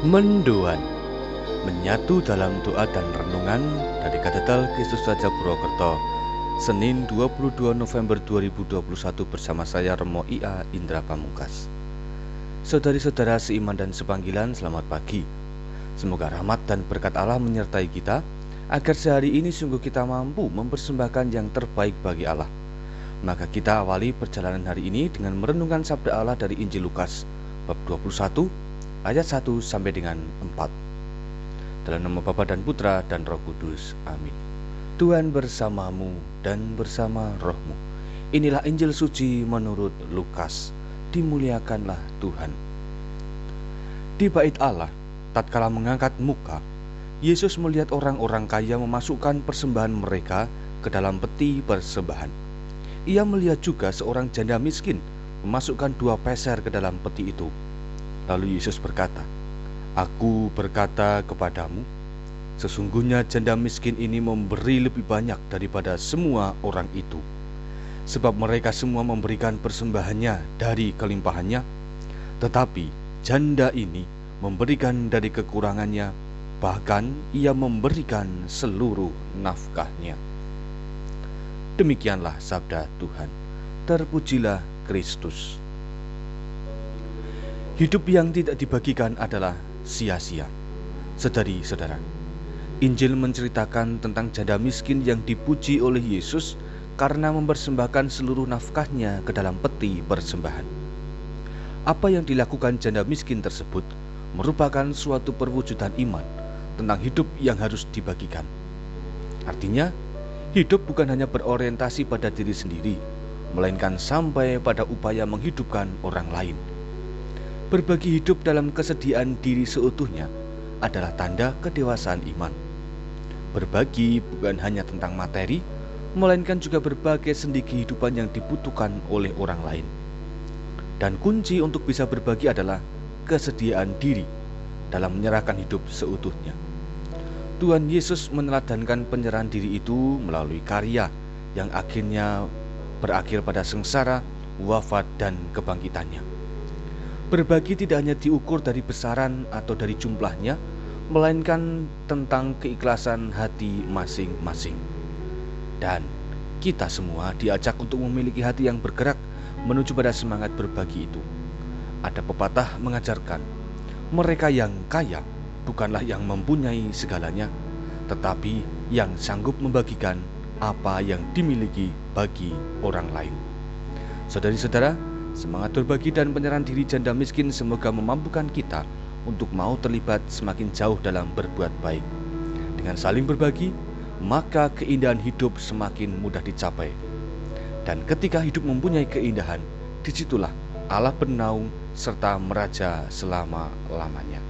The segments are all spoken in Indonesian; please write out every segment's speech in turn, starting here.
Mendoan, menyatu dalam doa dan renungan dari Katedral Kristus Raja Purwokerto, Senin 22 November 2021 bersama saya Remo IA Indra Pamungkas. Saudari-saudara seiman dan sepanggilan, selamat pagi. Semoga rahmat dan berkat Allah menyertai kita, agar sehari ini sungguh kita mampu mempersembahkan yang terbaik bagi Allah. Maka kita awali perjalanan hari ini dengan merenungkan sabda Allah dari Injil Lukas, bab 21, ayat 1 sampai dengan 4. Dalam nama Bapa dan Putra dan Roh Kudus. Amin. Tuhan bersamamu dan bersama rohmu. Inilah Injil suci menurut Lukas. Dimuliakanlah Tuhan. Di bait Allah, tatkala mengangkat muka, Yesus melihat orang-orang kaya memasukkan persembahan mereka ke dalam peti persembahan. Ia melihat juga seorang janda miskin memasukkan 2 peser ke dalam peti itu. Lalu Yesus berkata, "Aku berkata kepadamu, sesungguhnya janda miskin ini memberi lebih banyak daripada semua orang itu. Sebab mereka semua memberikan persembahannya dari kelimpahannya, tetapi janda ini memberikan dari kekurangannya, bahkan ia memberikan seluruh nafkahnya." Demikianlah sabda Tuhan. Terpujilah Kristus. Hidup yang tidak dibagikan adalah sia-sia. Saudari-saudara, Injil menceritakan tentang janda miskin yang dipuji oleh Yesus karena mempersembahkan seluruh nafkahnya ke dalam peti persembahan. Apa yang dilakukan janda miskin tersebut merupakan suatu perwujudan iman tentang hidup yang harus dibagikan. Artinya, hidup bukan hanya berorientasi pada diri sendiri, melainkan sampai pada upaya menghidupkan orang lain. Berbagi hidup dalam kesediaan diri seutuhnya adalah tanda kedewasaan iman. Berbagi bukan hanya tentang materi, melainkan juga berbagai sendi kehidupan yang dibutuhkan oleh orang lain. Dan kunci untuk bisa berbagi adalah kesediaan diri dalam menyerahkan hidup seutuhnya. Tuhan Yesus meneladankan penyerahan diri itu melalui karya yang akhirnya berakhir pada sengsara, wafat, dan kebangkitannya. Berbagi tidak hanya diukur dari besaran atau dari jumlahnya, melainkan tentang keikhlasan hati masing-masing. Dan kita semua diajak untuk memiliki hati yang bergerak menuju pada semangat berbagi itu. Ada pepatah mengajarkan, mereka yang kaya bukanlah yang mempunyai segalanya, tetapi yang sanggup membagikan apa yang dimiliki bagi orang lain. Saudari-saudara, semangat berbagi dan penyerahan diri janda miskin semoga memampukan kita untuk mau terlibat semakin jauh dalam berbuat baik. Dengan saling berbagi, maka keindahan hidup semakin mudah dicapai. Dan ketika hidup mempunyai keindahan, disitulah Allah bernaung serta meraja selama-lamanya.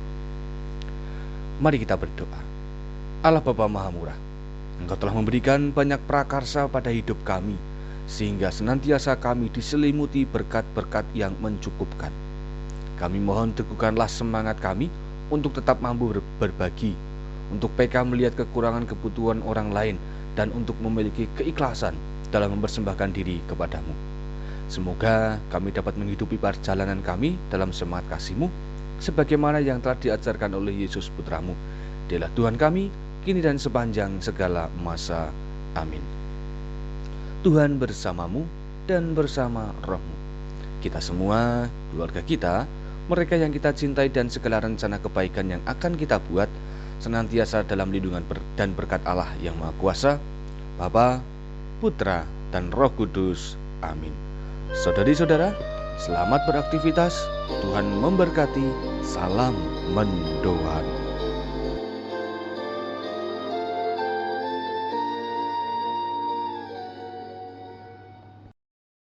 Mari kita berdoa. Allah Bapa Maha Murah, Engkau telah memberikan banyak prakarsa pada hidup kami, sehingga senantiasa kami diselimuti berkat-berkat yang mencukupkan. Kami mohon teguhkanlah semangat kami untuk tetap mampu berbagi, untuk peka melihat kekurangan kebutuhan orang lain, dan untuk memiliki keikhlasan dalam mempersembahkan diri kepadamu. Semoga kami dapat menghidupi perjalanan kami dalam semangat kasih-Mu, sebagaimana yang telah diajarkan oleh Yesus Putramu. Dialah Tuhan kami, kini dan sepanjang segala masa. Amin. Tuhan bersamamu dan bersama rohmu. Kita semua, keluarga kita, mereka yang kita cintai dan segala rencana kebaikan yang akan kita buat, senantiasa dalam lindungan dan berkat Allah yang Maha Kuasa, Bapa, Putra, dan Roh Kudus. Amin. Saudari-saudara, selamat beraktivitas. Tuhan memberkati. Salam mendoan.